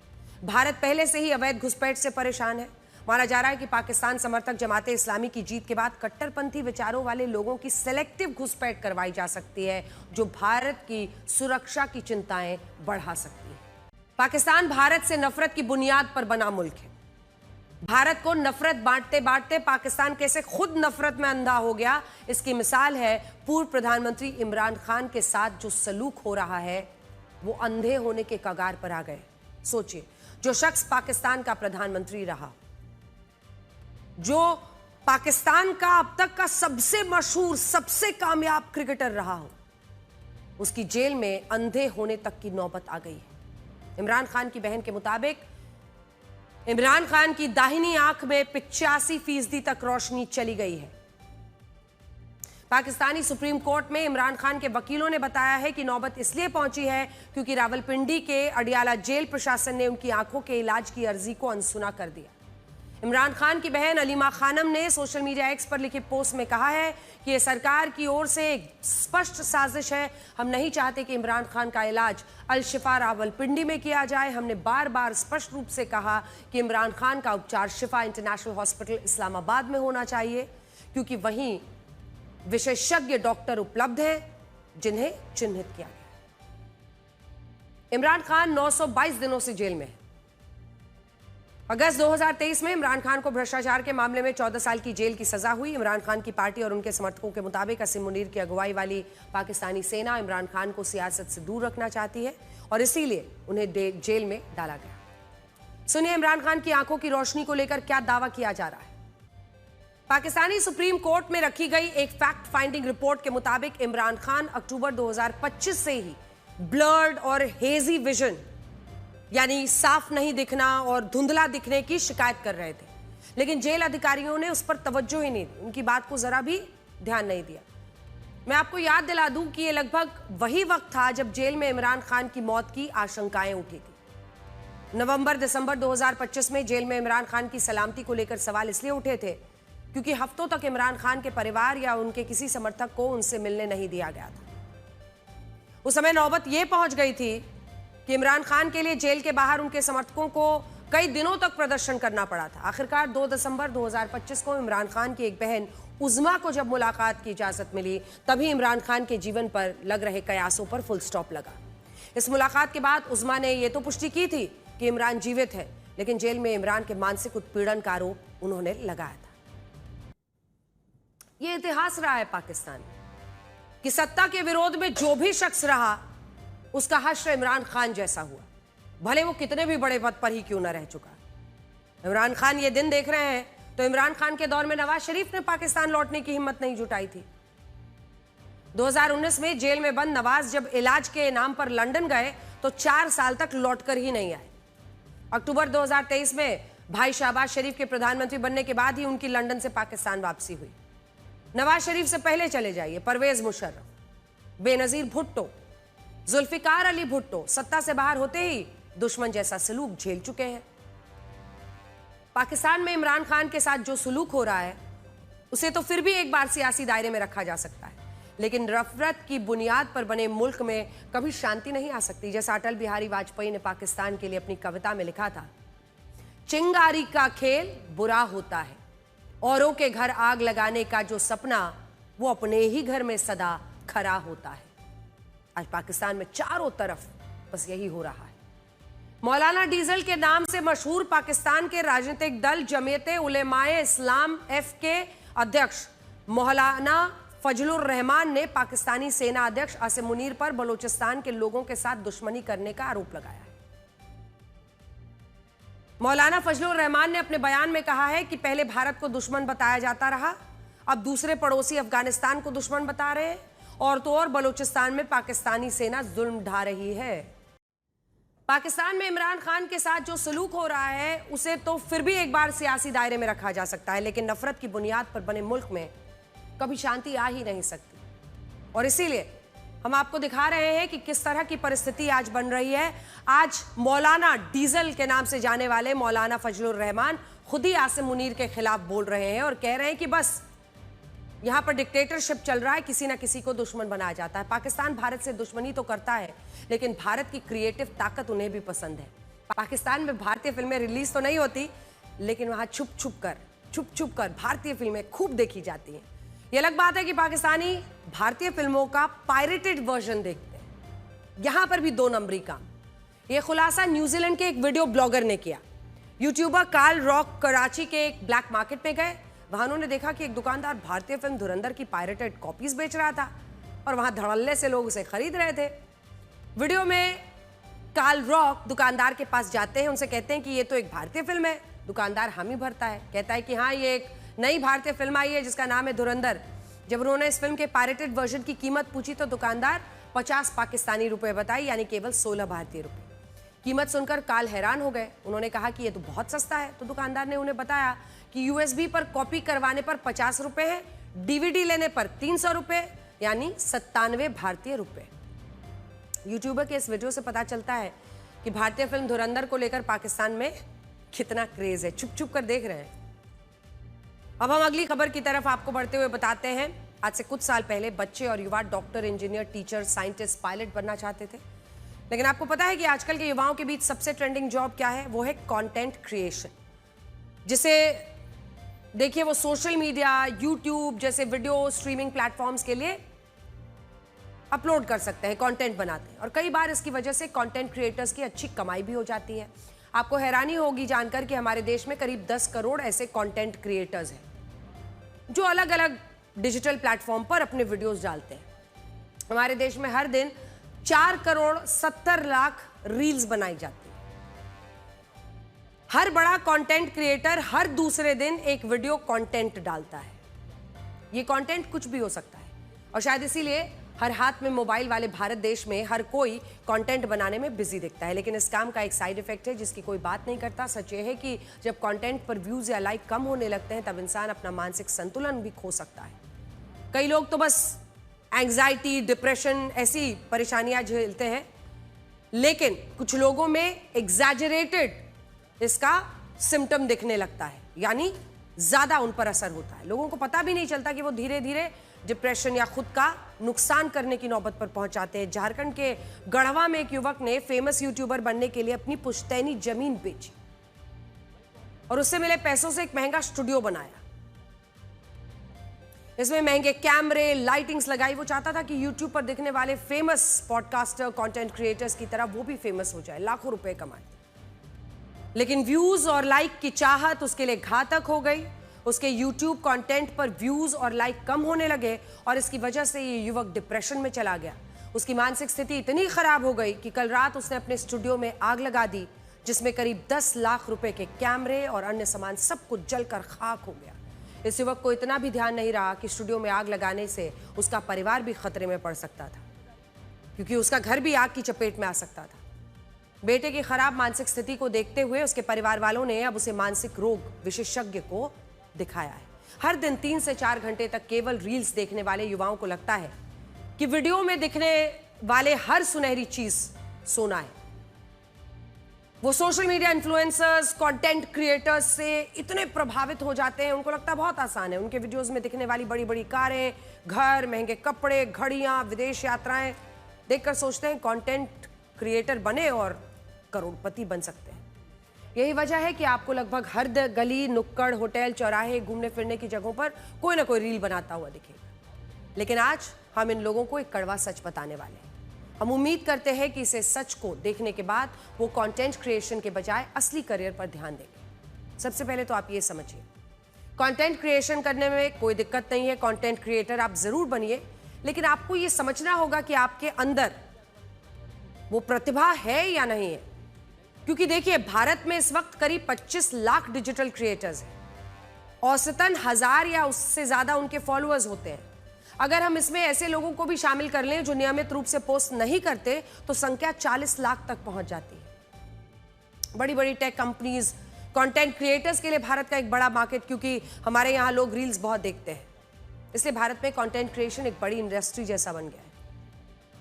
भारत पहले से ही अवैध घुसपैठ से परेशान है। माना जा रहा है कि पाकिस्तान समर्थक जमात इस्लामी की जीत के बाद कट्टरपंथी विचारों वाले लोगों की सेलेक्टिव घुसपैठ करवाई जा सकती है, जो भारत की सुरक्षा की चिंताएं बढ़ा सकती है। पाकिस्तान भारत से नफरत की बुनियाद पर बना मुल्क है। भारत को नफरत बांटते बांटते पाकिस्तान कैसे खुद नफरत में अंधा हो गया, इसकी मिसाल है पूर्व प्रधानमंत्री इमरान खान के साथ जो सलूक हो रहा है। वो अंधे होने के कगार पर आ गए। सोचिए, जो शख्स पाकिस्तान का प्रधानमंत्री रहा, जो पाकिस्तान का अब तक का सबसे मशहूर सबसे कामयाब क्रिकेटर रहा हो, उसकी जेल में अंधे होने तक की नौबत आ गई है। इमरान खान की बहन के मुताबिक इमरान खान की दाहिनी आंख में 85% तक रोशनी चली गई है। पाकिस्तानी सुप्रीम कोर्ट में इमरान खान के वकीलों ने बताया है कि नौबत इसलिए पहुंची है क्योंकि रावलपिंडी के अडियाला जेल प्रशासन ने उनकी आंखों के इलाज की अर्जी को अनसुना कर दिया। इमरान खान की बहन अलीमा खानम ने सोशल मीडिया एक्स पर लिखे पोस्ट में कहा है कि यह सरकार की ओर से एक स्पष्ट साजिश है। हम नहीं चाहते कि इमरान खान का इलाज अल-शिफा रावलपिंडी में किया जाए। हमने बार बार स्पष्ट रूप से कहा कि इमरान खान का उपचार शिफा इंटरनेशनल हॉस्पिटल इस्लामाबाद में होना चाहिए, क्योंकि वहीं विशेषज्ञ डॉक्टर उपलब्ध हैं जिन्हें चिन्हित किया गया। इमरान खान 922 दिनों से जेल में है। अगस्त 2023 में इमरान खान को भ्रष्टाचार के मामले में 14 साल की जेल की सजा हुई। इमरान खान की पार्टी और उनके समर्थकों के मुताबिक असीम मुनीर की अगुवाई वाली पाकिस्तानी सेना इमरान खान को सियासत से दूर रखना चाहती है और इसीलिए उन्हें जेल में डाला गया। सुनिए इमरान खान की आंखों की रोशनी को लेकर क्या दावा किया जा रहा है। पाकिस्तानी सुप्रीम कोर्ट में रखी गई एक फैक्ट फाइंडिंग रिपोर्ट के मुताबिक इमरान खान अक्टूबर 2025 से ही ब्लर्ड और हेजी विजन यानी साफ नहीं दिखना और धुंधला दिखने की शिकायत कर रहे थे, लेकिन जेल अधिकारियों ने उस पर तवज्जो ही नहीं दी, उनकी बात को जरा भी ध्यान नहीं दिया। मैं आपको याद दिला दूं कि ये लगभग वही वक्त था जब जेल में इमरान खान की मौत की आशंकाएं उठी थी। नवंबर-दिसंबर 2025 में जेल में इमरान खान की सलामती को लेकर सवाल इसलिए उठे थे क्योंकि हफ्तों तक इमरान खान के परिवार या उनके किसी समर्थक को उनसे मिलने नहीं दिया गया था। उस समय नौबत यह पहुंच गई थी कि इमरान खान के लिए जेल के बाहर उनके समर्थकों को कई दिनों तक प्रदर्शन करना पड़ा था। आखिरकार 2 दिसंबर 2025 को इमरान खान की एक बहन उज़मा को जब मुलाकात की इजाजत मिली, तभी इमरान खान के जीवन पर लग रहे कयासों पर फुल स्टॉप लगा। इस मुलाकात के बाद उज़मा ने यह तो पुष्टि की थी कि इमरान जीवित है, लेकिन जेल में इमरान के मानसिक उत्पीड़न का आरोप उन्होंने लगाया था। यह इतिहास रहा है पाकिस्तान कि सत्ता के विरोध में जो भी शख्स रहा उसका हश्र इमरान खान जैसा हुआ, भले वो कितने भी बड़े पद पर ही क्यों ना रह चुका। इमरान खान ये दिन देख रहे हैं तो इमरान खान के दौर में नवाज शरीफ ने पाकिस्तान लौटने की हिम्मत नहीं जुटाई थी। 2019 में जेल में बंद नवाज जब इलाज के नाम पर लंदन गए तो 4 साल तक लौटकर ही नहीं आए। अक्टूबर 2023 में भाई शहबाज शरीफ के प्रधानमंत्री बनने के बाद ही उनकी लंदन से पाकिस्तान वापसी हुई। नवाज शरीफ से पहले चले जाइए परवेज मुशर्रफ, बेनजीर भुट्टो, जुल्फिकार अली भुट्टो सत्ता से बाहर होते ही दुश्मन जैसा सलूक झेल चुके हैं। पाकिस्तान में इमरान खान के साथ जो सलूक हो रहा है उसे तो फिर भी एक बार सियासी दायरे में रखा जा सकता है, लेकिन नफरत की बुनियाद पर बने मुल्क में कभी शांति नहीं आ सकती। जैसा अटल बिहारी वाजपेयी ने पाकिस्तान के लिए अपनी कविता में लिखा था, चिंगारी का खेल बुरा होता है, औरों के घर आग लगाने का जो सपना वो अपने ही घर में सदा खरा होता है। आज पाकिस्तान में चारों तरफ बस यही हो रहा है। मौलाना डीजल के नाम से मशहूर पाकिस्तान के राजनीतिक दल जमीयते उलेमाए इस्लाम एफ के अध्यक्ष मौलाना फजलुर रहमान ने पाकिस्तानी सेना अध्यक्ष आसिम मुनीर पर बलूचिस्तान के लोगों के साथ दुश्मनी करने का आरोप लगाया है। मौलाना फजलुर रहमान ने अपने बयान में कहा है कि पहले भारत को दुश्मन बताया जाता रहा, अब दूसरे पड़ोसी अफगानिस्तान को दुश्मन बता रहे हैं और तो और बलूचिस्तान में पाकिस्तानी सेना जुल्म ढा रही है। पाकिस्तान में इमरान खान के साथ जो सलूक हो रहा है उसे तो फिर भी एक बार सियासी दायरे में रखा जा सकता है, लेकिन नफरत की बुनियाद पर बने मुल्क में कभी शांति आ ही नहीं सकती। और इसीलिए हम आपको दिखा रहे हैं कि किस तरह की परिस्थिति आज बन रही है। आज मौलाना डीजल के नाम से जाने वाले मौलाना फजलुर रहमान खुद ही आसिम मुनीर के खिलाफ बोल रहे हैं और कह रहे हैं कि बस यहां पर डिक्टेटरशिप चल रहा है, किसी ना किसी को दुश्मन बनाया जाता है। पाकिस्तान भारत से दुश्मनी तो करता है, लेकिन भारत की क्रिएटिव ताकत उन्हें भी पसंद है। पाकिस्तान में भारतीय फिल्में रिलीज तो नहीं होती, लेकिन वहां छुप छुप कर भारतीय फिल्में खूब देखी जाती हैं। ये अलग बात है कि पाकिस्तानी भारतीय फिल्मों का पायरेटेड वर्जन देखते हैं। यहां पर भी 2 नंबरी काम। यह खुलासा न्यूजीलैंड के एक वीडियो ब्लॉगर ने किया। यूट्यूबर कार्ल रॉक कराची के एक ब्लैक मार्केट में गए। वहां उन्होंने देखा कि एक दुकानदार भारतीय फिल्म धुरंधर की पायरेटेड कॉपीज बेच रहा था और वहां धड़ल्ले से लोग उसे खरीद रहे थे। वीडियो में कार्ल रॉक दुकानदार के पास जाते हैं, उनसे कहते हैं कि ये तो एक भारतीय फिल्म है। दुकानदार हामी भरता है, कहता है कि हाँ, ये एक नई भारतीय फिल्म आई है जिसका नाम है धुरंधर। जब उन्होंने इस फिल्म के पायरेटेड वर्जन की कीमत पूछी तो दुकानदार 50 पाकिस्तानी रुपए बताई, यानी केवल 16 भारतीय रुपए। कीमत सुनकर कार्ल हैरान हो गए। उन्होंने कहा कि ये तो बहुत सस्ता है। तो दुकानदार ने उन्हें बताया कि यूएसबी पर कॉपी करवाने पर 50 रुपए है, डीवीडी लेने पर 300 रुपए, यानी 97 भारतीय रुपए। यूट्यूबर के इस वीडियो से पता चलता है कि भारतीय फिल्म धुरंधर को लेकर पाकिस्तान में कितना क्रेज है। चुप चुप कर देख रहे हैं। अब हम अगली खबर की तरफ आपको बढ़ते हुए बताते हैं। आज से कुछ साल पहले बच्चे और युवा doctor, engineer, teacher, scientist, pilot बनना चाहते थे, लेकिन आपको पता है कि आजकल के युवाओं के बीच सबसे ट्रेंडिंग जॉब क्या है? वो है कंटेंट क्रिएशन, जिसे देखिए वो सोशल मीडिया, यूट्यूब जैसे वीडियो स्ट्रीमिंग प्लेटफॉर्म्स के लिए अपलोड कर सकते हैं, कंटेंट बनाते हैं। और कई बार इसकी वजह से कंटेंट क्रिएटर्स की अच्छी कमाई भी हो जाती है। आपको हैरानी होगी जानकर कि हमारे देश में करीब 10 करोड़ ऐसे कंटेंट क्रिएटर्स हैं जो अलग अलग डिजिटल प्लेटफॉर्म पर अपने वीडियोस डालते हैं। हमारे देश में हर दिन 4 करोड़ 70 लाख रील्स बनाई जाती है। हर बड़ा कंटेंट क्रिएटर हर दूसरे दिन एक वीडियो कंटेंट डालता है। ये कंटेंट कुछ भी हो सकता है और शायद इसीलिए हर हाथ में मोबाइल वाले भारत देश में हर कोई कंटेंट बनाने में बिजी दिखता है। लेकिन इस काम का एक साइड इफेक्ट है जिसकी कोई बात नहीं करता। सच ये है कि जब कंटेंट पर व्यूज या लाइक कम होने लगते हैं तब इंसान अपना मानसिक संतुलन भी खो सकता है। कई लोग तो बस एंग्जाइटी, डिप्रेशन ऐसी परेशानियां झेलते हैं, लेकिन कुछ लोगों में एग्जैजरेटेड इसका सिम्टम दिखने लगता है, यानी ज्यादा उन पर असर होता है। लोगों को पता भी नहीं चलता कि वो धीरे धीरे डिप्रेशन या खुद का नुकसान करने की नौबत पर पहुंच जाते हैं। झारखंड के गढ़वा में एक युवक ने फेमस यूट्यूबर बनने के लिए अपनी पुश्तैनी जमीन बेची और उससे मिले पैसों से एक महंगा स्टूडियो बनाया। इसमें महंगे कैमरे, लाइटिंग्स लगाई। वो चाहता था कि यूट्यूब पर दिखने वाले फेमस पॉडकास्टर, कंटेंट क्रिएटर्स की तरह वो भी फेमस हो जाए, लाखों रुपए कमाए। लेकिन व्यूज और लाइक की चाहत उसके लिए घातक हो गई। उसके यूट्यूब कंटेंट पर व्यूज और लाइक कम होने लगे और इसकी वजह से ये युवक डिप्रेशन में चला गया। उसकी मानसिक स्थिति इतनी खराब हो गई कि कल रात उसने अपने स्टूडियो में आग लगा दी, जिसमें करीब 10 लाख रुपए के कैमरे और अन्य सामान सब कुछ जलकर खाक हो गया। इस युवक को इतना भी ध्यान नहीं रहा कि स्टूडियो में आग लगाने से उसका परिवार भी खतरे में पड़ सकता था, क्योंकि उसका घर भी आग की चपेट में आ सकता था। बेटे की खराब मानसिक स्थिति को देखते हुए उसके परिवार वालों ने अब उसे मानसिक रोग विशेषज्ञ को दिखाया है। हर दिन 3 से 4 घंटे तक केवल रील्स देखने वाले युवाओं को लगता है कि वीडियो में दिखने वाले हर सुनहरी चीज सोना है। वो social media influencers, content creators से इतने प्रभावित हो जाते हैं, उनको लगता है बहुत आसान है। उनके वीडियोस में दिखने वाली बड़ी बड़ी कारें, घर, महंगे कपड़े, घड़ियां, विदेश यात्राएं देखकर सोचते हैं कंटेंट क्रिएटर बने और करोड़पति बन सकते हैं। यही वजह है कि आपको लगभग हर गली, नुक्कड़, होटल, चौराहे, घूमने फिरने की जगहों पर कोई ना कोई रील बनाता हुआ दिखेगा। लेकिन आज हम इन लोगों को एक कड़वा सच बताने वाले हैं। हम उम्मीद करते हैं कि इसे सच को देखने के बाद वो कंटेंट क्रिएशन के बजाय असली करियर पर ध्यान देंगे। सबसे पहले तो आप ये समझिए, कंटेंट क्रिएशन करने में कोई दिक्कत नहीं है। कंटेंट क्रिएटर आप जरूर बनिए, लेकिन आपको ये समझना होगा कि आपके अंदर वो प्रतिभा है या नहीं है। क्योंकि देखिए, भारत में इस वक्त करीब 25 लाख डिजिटल क्रिएटर्स हैं। औसतन 1000 या उससे ज्यादा उनके फॉलोअर्स होते हैं। अगर हम इसमें ऐसे लोगों को भी शामिल कर लें जो नियमित रूप से पोस्ट नहीं करते, तो संख्या 40 लाख तक पहुंच जाती है। बड़ी बड़ी टेक कंपनीज, कंटेंट क्रिएटर्स के लिए भारत का एक बड़ा मार्केट, क्योंकि हमारे यहाँ लोग रील्स बहुत देखते हैं, इसलिए भारत में कंटेंट क्रिएशन एक बड़ी इंडस्ट्री जैसा बन गया है।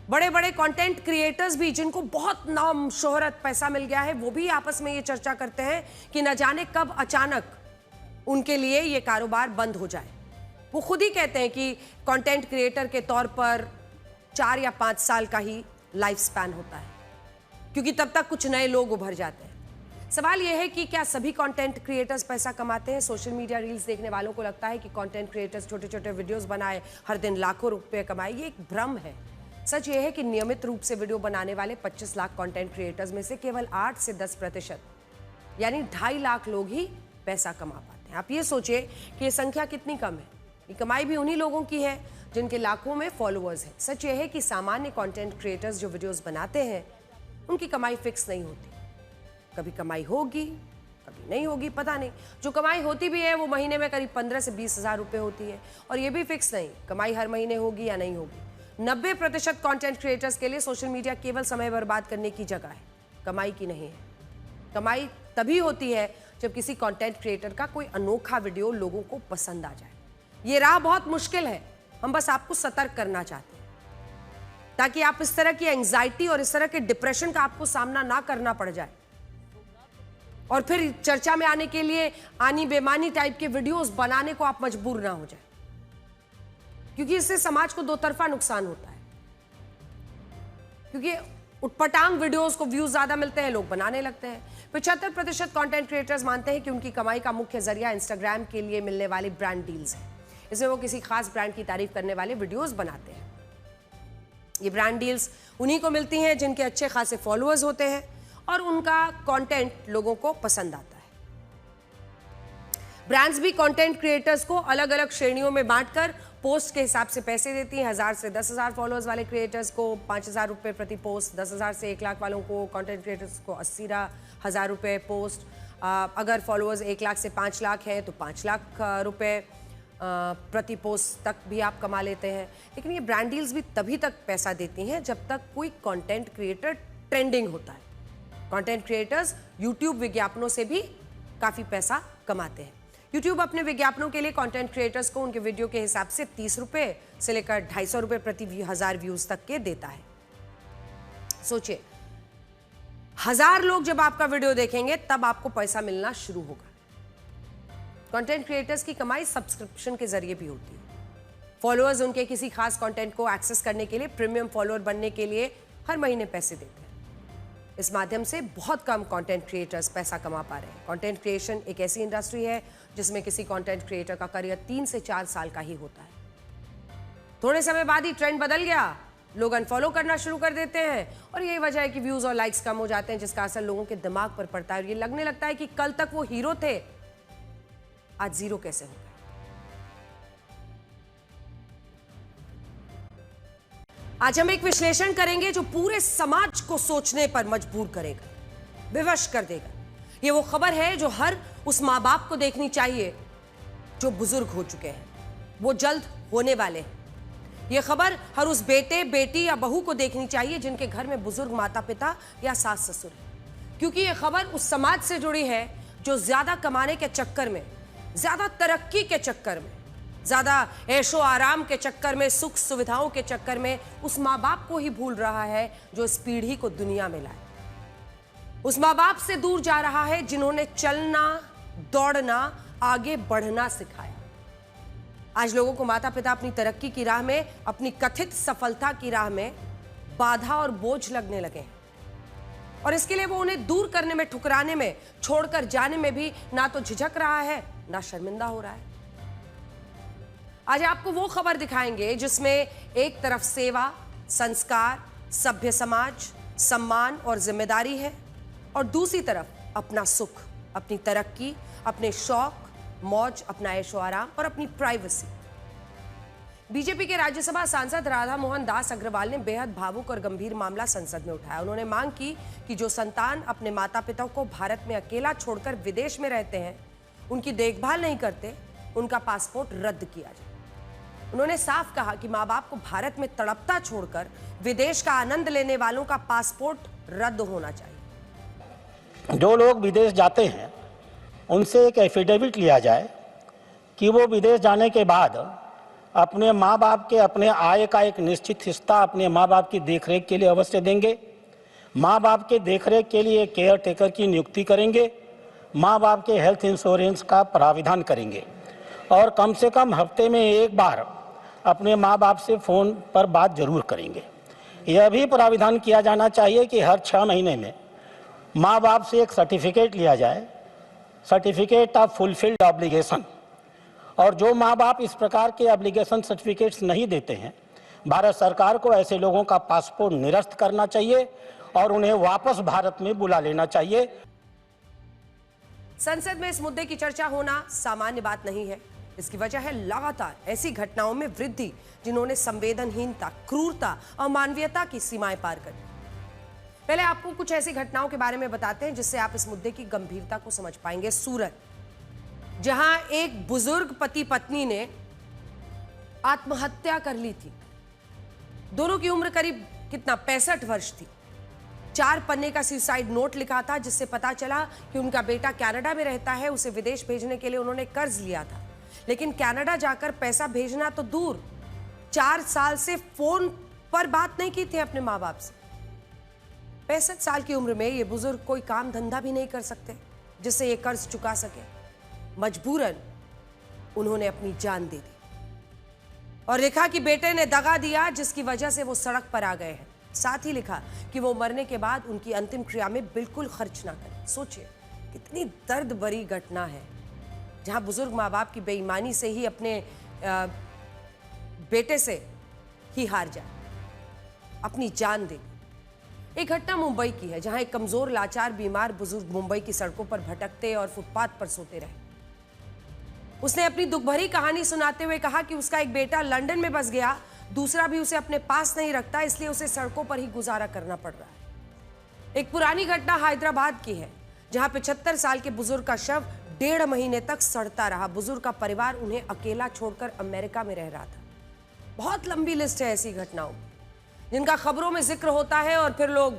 बड़े बड़े कंटेंट क्रिएटर्स भी, जिनको बहुत नाम, शोहरत, पैसा मिल गया है, वो भी आपस में ये चर्चा करते हैं कि न जाने कब अचानक उनके लिए ये कारोबार बंद हो जाए। वो खुद ही कहते हैं कि कंटेंट क्रिएटर के तौर पर 4 या 5 साल का ही लाइफ स्पैन होता है, क्योंकि तब तक कुछ नए लोग उभर जाते हैं। सवाल यह है कि क्या सभी कंटेंट क्रिएटर्स पैसा कमाते हैं? सोशल मीडिया रील्स देखने वालों को लगता है कि कंटेंट क्रिएटर्स छोटे छोटे वीडियोस बनाए, हर दिन लाखों रुपए कमाए। ये एक भ्रम है। सच ये है कि नियमित रूप से वीडियो बनाने वाले 25 लाख कंटेंट क्रिएटर्स में से केवल 8 से 10% यानी 2.5 लाख लोग ही पैसा कमा पाते हैं। आप ये सोचिए कि ये संख्या कितनी कम है। ये कमाई भी उन्हीं लोगों की है जिनके लाखों में फॉलोअर्स हैं। सच ये है कि सामान्य कंटेंट क्रिएटर्स जो वीडियोस बनाते हैं, उनकी कमाई फिक्स नहीं होती। कभी कमाई होगी, कभी नहीं होगी, पता नहीं। जो कमाई होती भी है वो महीने में करीब 15 से 20 हज़ार रुपये होती है, और ये भी फिक्स नहीं कमाई हर महीने होगी या नहीं होगी। 90% कंटेंट क्रिएटर्स के लिए सोशल मीडिया केवल समय बर्बाद करने की जगह है, कमाई की नहीं है। कमाई तभी होती है जब किसी कंटेंट क्रिएटर का कोई अनोखा वीडियो लोगों को पसंद आ जाए। ये राह बहुत मुश्किल है, हम बस आपको सतर्क करना चाहते हैं ताकि आप इस तरह की एंजाइटी और इस तरह के डिप्रेशन का आपको सामना ना करना पड़ जाए, और फिर चर्चा में आने के लिए आनी बेमानी टाइप के वीडियोस बनाने को आप मजबूर ना हो जाए, क्योंकि इससे समाज को दो तरफा नुकसान होता है। क्योंकि उटपटांग वीडियोस को व्यूज ज्यादा मिलते हैं, लोग बनाने लगते हैं। 75% कंटेंट क्रिएटर्स मानते हैं कि उनकी कमाई का मुख्य जरिया इंस्टाग्राम के लिए मिलने वाली ब्रांड डील्स है। इसमें वो किसी खास ब्रांड की तारीफ करने वाले वीडियोस बनाते हैं। ये ब्रांड डील्स उन्हीं को मिलती हैं जिनके अच्छे खासे फॉलोअर्स होते हैं और उनका कंटेंट लोगों को पसंद आता है। ब्रांड्स भी कंटेंट क्रिएटर्स को अलग अलग श्रेणियों में बांटकर पोस्ट के हिसाब से पैसे देती हैं। 1000 से 10,000 फॉलोअर्स वाले क्रिएटर्स को 5,000 रुपये प्रति पोस्ट, 10,000 से 1 लाख वालों को, कंटेंट क्रिएटर्स को 80,000 रुपये पोस्ट। अगर फॉलोअर्स 1 लाख से 5 लाख है तो 5 लाख रुपये प्रति पोस्ट तक भी आप कमा लेते हैं। लेकिन ये ब्रांड डील्स भी तभी तक पैसा देती हैं जब तक कोई कंटेंट क्रिएटर ट्रेंडिंग होता है। कंटेंट क्रिएटर्स यूट्यूब विज्ञापनों से भी काफ़ी पैसा कमाते हैं। यूट्यूब अपने विज्ञापनों के लिए कंटेंट क्रिएटर्स को उनके वीडियो के हिसाब से 30 रुपये से लेकर 250 रुपये प्रति 1000 व्यूज तक के देता है। सोचिए, 1000 लोग जब आपका वीडियो देखेंगे तब आपको पैसा मिलना शुरू होगा। कंटेंट क्रिएटर्स की कमाई सब्सक्रिप्शन के जरिए भी होती है। फॉलोअर्स उनके किसी खास कंटेंट को एक्सेस करने के लिए, प्रीमियम फॉलोअर बनने के लिए हर महीने पैसे देते हैं। इस माध्यम से बहुत कम कंटेंट क्रिएटर्स पैसा कमा पा रहे हैं। कंटेंट क्रिएशन एक ऐसी इंडस्ट्री है जिसमें किसी कंटेंट क्रिएटर का करियर 3 से 4 साल का ही होता है। थोड़े समय बाद ही ट्रेंड बदल गया, लोग अनफॉलो करना शुरू कर देते हैं, और यही वजह है कि व्यूज और लाइक्स कम हो जाते हैं, जिसका असर लोगों के दिमाग पर पड़ता है और ये लगने लगता है कि कल तक वो हीरो थे, आज जीरो कैसे हो गए। आज हम एक विश्लेषण करेंगे जो पूरे समाज को सोचने पर मजबूर करेगा, विवश कर देगा। ये वो खबर है जो हर उस माँ बाप को देखनी चाहिए जो बुजुर्ग हो चुके हैं, वो जल्द होने वाले हैं। ये खबर हर उस बेटे, बेटी या बहू को देखनी चाहिए जिनके घर में बुजुर्ग माता पिता या सास ससुर है, क्योंकि ये खबर उस समाज से जुड़ी है जो ज्यादा कमाने के चक्कर में, ज्यादा तरक्की के चक्कर में, ज्यादा ऐशो आराम के चक्कर में, सुख सुविधाओं के चक्कर में उस माँ बाप को ही भूल रहा है जो इस पीढ़ी को दुनिया में लाए। उस माँ बाप से दूर जा रहा है जिन्होंने चलना, दौड़ना, आगे बढ़ना सिखाया। आज लोगों को माता पिता अपनी तरक्की की राह में, अपनी कथित सफलता की राह में बाधा और बोझ लगने लगे हैं, और इसके लिए वो उन्हें दूर करने में, ठुकराने में, छोड़कर जाने में भी ना तो झिझक रहा है ना शर्मिंदा हो रहा है। आज आपको वो खबर दिखाएंगे जिसमें एक तरफ सेवा, संस्कार, सभ्य समाज, सम्मान और जिम्मेदारी है, और दूसरी तरफ अपना सुख, अपनी तरक्की, अपने शौक, मौज, अपना ऐशो आराम और अपनी प्राइवेसी। बीजेपी के राज्यसभा सांसद राधा मोहन दास अग्रवाल ने बेहद भावुक और गंभीर मामला संसद में उठाया। उन्होंने मांग की कि जो संतान अपने माता पिता को भारत में अकेला छोड़कर विदेश में रहते हैं, उनकी देखभाल नहीं करते, उनका पासपोर्ट रद्द किया जाए। उन्होंने साफ कहा कि माँ बाप को भारत में तड़पता छोड़कर विदेश का आनंद लेने वालों का पासपोर्ट रद्द होना चाहिए। जो लोग विदेश जाते हैं उनसे एक एफिडेविट लिया जाए कि वो विदेश जाने के बाद अपने माँ बाप के अपने आय का एक निश्चित हिस्सा अपने माँ बाप की देखरेख के लिए अवश्य देंगे, माँ बाप के देखरेख के लिए केयर टेकर की नियुक्ति करेंगे, माँ बाप के हेल्थ इंश्योरेंस का प्राविधान करेंगे और कम से कम हफ्ते में एक बार अपने माँ बाप से फ़ोन पर बात जरूर करेंगे। यह भी प्राविधान किया जाना चाहिए कि हर 6 महीने में माँ बाप से एक सर्टिफिकेट लिया जाए, सर्टिफिकेट ऑफ फुलफिल्ड ऑब्लिगेशन, और जो माँ बाप इस प्रकार के ऑब्लिगेशन सर्टिफिकेट्स नहीं देते हैं, भारत सरकार को ऐसे लोगों का पासपोर्ट निरस्त करना चाहिए और उन्हें वापस भारत में बुला लेना चाहिए। संसद में इस मुद्दे की चर्चा होना सामान्य बात नहीं है। इसकी वजह है लगातार ऐसी घटनाओं में वृद्धि जिन्होंने संवेदनहीनता, क्रूरता और मानवीयता की सीमाएं पार कर दी। पहले आपको कुछ ऐसी घटनाओं के बारे में बताते हैं जिससे आप इस मुद्दे की गंभीरता को समझ पाएंगे। सूरत, जहां एक बुजुर्ग पति पत्नी ने आत्महत्या कर ली थी। दोनों की उम्र करीब 65 वर्ष थी। 4 पन्ने का सुसाइड नोट लिखा था जिससे पता चला कि उनका बेटा कनाडा में रहता है। उसे विदेश भेजने के लिए उन्होंने कर्ज लिया था, लेकिन कनाडा जाकर पैसा भेजना तो दूर, 4 साल से फोन पर बात नहीं की थी अपने माँ बाप से। 65 साल की उम्र में ये बुजुर्ग कोई काम धंधा भी नहीं कर सकते जिससे ये कर्ज चुका सके। मजबूरन उन्होंने अपनी जान दे दी और लिखा कि बेटे ने दगा दिया जिसकी वजह से वो सड़क पर आ गए हैं। साथ ही लिखा कि वो मरने के बाद उनकी अंतिम क्रिया में बिल्कुल खर्च ना करें। सोचिए कितनी दर्द भरी घटना है जहां बुजुर्ग माँ बाप की बेईमानी से ही अपने बेटे से ही हार जाए, अपनी जान दे। एक घटना मुंबई की है जहां एक कमजोर, लाचार, बीमार बुजुर्ग मुंबई की सड़कों पर भटकते और फुटपाथ पर सोते रहे। उसने अपनी दुख भरी कहानी सुनाते हुए कहा कि उसका एक बेटा लंदन में बस गया, दूसरा भी उसे अपने पास नहीं रखता, इसलिए उसे सड़कों पर ही गुजारा करना पड़ रहा है। एक पुरानी घटना हैदराबाद की है जहां 75 साल के बुजुर्ग का शव 1.5 महीने तक सड़ता रहा। बुजुर्ग का परिवार उन्हें अकेला छोड़कर अमेरिका में रह रहा था। बहुत लंबी लिस्ट है ऐसी घटनाओं जिनका खबरों में जिक्र होता है और फिर लोग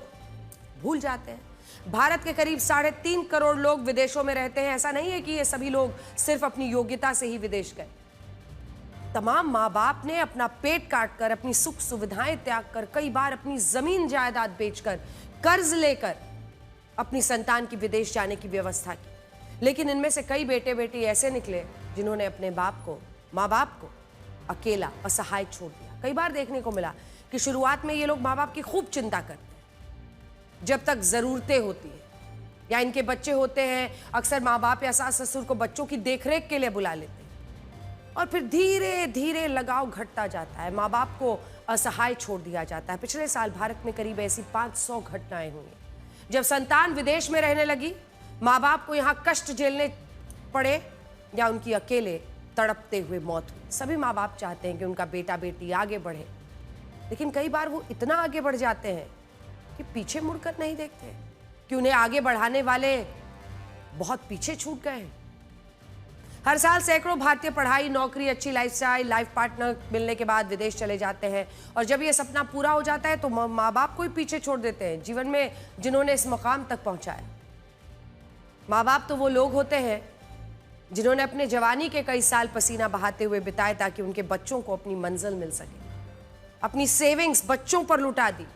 भूल जाते हैं। भारत के करीब 3.5 करोड़ लोग विदेशों में रहते हैं। ऐसा नहीं है कि ये सभी लोग सिर्फ अपनी योग्यता से ही विदेश गए। तमाम माँ बाप ने अपना पेट काटकर, अपनी सुख सुविधाएं त्याग कर, कई बार अपनी जमीन जायदाद बेचकर, कर्ज लेकर अपनी संतान की विदेश जाने की व्यवस्था की। लेकिन इनमें से कई बेटे बेटी ऐसे निकले जिन्होंने अपने बाप को, माँ बाप को अकेला, असहाय छोड़ दिया। कई बार देखने को मिला कि शुरुआत में ये लोग माँ बाप की खूब चिंता करते हैं जब तक जरूरतें होती है या इनके बच्चे होते हैं। अक्सर माँ बाप या सास ससुर को बच्चों की देखरेख के लिए बुला लेते हैं और फिर धीरे धीरे लगाव घटता जाता है, माँ बाप को असहाय छोड़ दिया जाता है। पिछले साल भारत में करीब ऐसी 500 घटनाएं हुई जब संतान विदेश में रहने लगी, माँ बाप को यहाँ कष्ट झेलने पड़े या उनकी अकेले तड़पते हुए मौत हुई। सभी माँ बाप चाहते हैं कि उनका बेटा बेटी आगे बढ़े, लेकिन कई बार वो इतना आगे बढ़ जाते हैं कि पीछे मुड़कर नहीं देखते कि उन्हें आगे बढ़ाने वाले बहुत पीछे छूट गए हैं। हर साल सैकड़ों भारतीय पढ़ाई, नौकरी, अच्छी लाइफस्टाइल, लाइफ पार्टनर मिलने के बाद विदेश चले जाते हैं और जब ये सपना पूरा हो जाता है तो माँ बाप को ही पीछे छोड़ देते हैं जीवन में जिन्होंने इस मुकाम तक पहुंचाया। माँ बाप तो वो लोग होते हैं जिन्होंने अपने जवानी के कई साल पसीना बहाते हुए बिताए ताकि उनके बच्चों को अपनी मंजिल मिल सके। अपनी सेविंग्स बच्चों पर लुटा दी,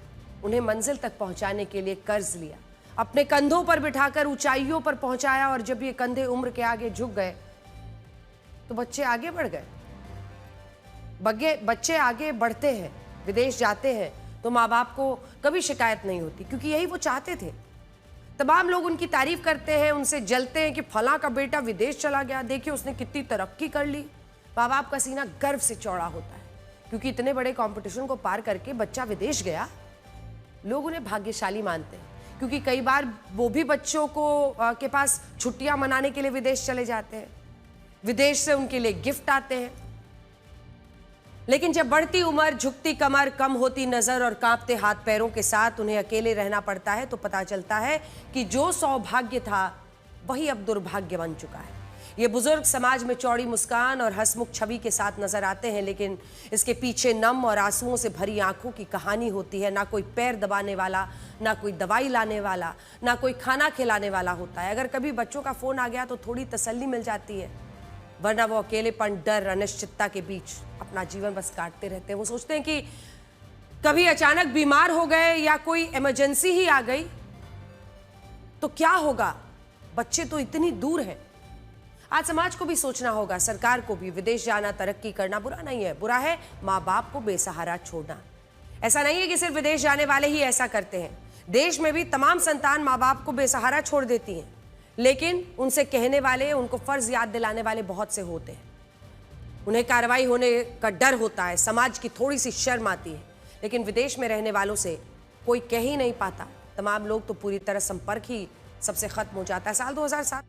उन्हें मंजिल तक पहुंचाने के लिए कर्ज लिया, अपने कंधों पर बिठाकर ऊंचाइयों पर पहुंचाया और जब ये कंधे उम्र के आगे झुक गए तो बच्चे आगे बढ़ गए। बच्चे आगे बढ़ते हैं, विदेश जाते हैं तो माँ बाप को कभी शिकायत नहीं होती क्योंकि यही वो चाहते थे। तमाम लोग उनकी तारीफ करते हैं, उनसे जलते हैं कि फलां का बेटा विदेश चला गया, देखिए उसने कितनी तरक्की कर ली। माँ बाप का सीना गर्व से चौड़ा होता है क्योंकि इतने बड़े कंपटीशन को पार करके बच्चा विदेश गया। लोग उन्हें भाग्यशाली मानते हैं क्योंकि कई बार वो भी बच्चों को के पास छुट्टियां मनाने के लिए विदेश चले जाते हैं, विदेश से उनके लिए गिफ्ट आते हैं। लेकिन जब बढ़ती उम्र, झुकती कमर, कम होती नजर और कांपते हाथ पैरों के साथ उन्हें अकेले रहना पड़ता है तो पता चलता है कि जो सौभाग्य था वही अब दुर्भाग्य बन चुका है। ये बुजुर्ग समाज में चौड़ी मुस्कान और हंसमुख छवि के साथ नजर आते हैं, लेकिन इसके पीछे नम और आंसुओं से भरी आंखों की कहानी होती है। ना कोई पैर दबाने वाला, ना कोई दवाई लाने वाला, ना कोई खाना खिलाने वाला होता है। अगर कभी बच्चों का फोन आ गया तो थोड़ी तसल्ली मिल जाती है, वरना वो अकेलेपन, डर, अनिश्चितता के बीच अपना जीवन बस काटते रहते हैं। वो सोचते हैं कि कभी अचानक बीमार हो गए या कोई इमरजेंसी ही आ गई तो क्या होगा, बच्चे तो इतनी दूर हैं। आज समाज को भी सोचना होगा, सरकार को भी। विदेश जाना, तरक्की करना बुरा नहीं है, बुरा है माँ बाप को बेसहारा छोड़ना। ऐसा नहीं है कि सिर्फ विदेश जाने वाले ही ऐसा करते हैं, देश में भी तमाम संतान माँ बाप को बेसहारा छोड़ देती हैं, लेकिन उनसे कहने वाले, उनको फर्ज याद दिलाने वाले बहुत से होते हैं। उन्हें कार्रवाई होने का डर होता है, समाज की थोड़ी सी शर्म आती है, लेकिन विदेश में रहने वालों से कोई कह ही नहीं पाता। तमाम लोग तो पूरी तरह संपर्क ही सबसे खत्म हो जाता है। साल 2007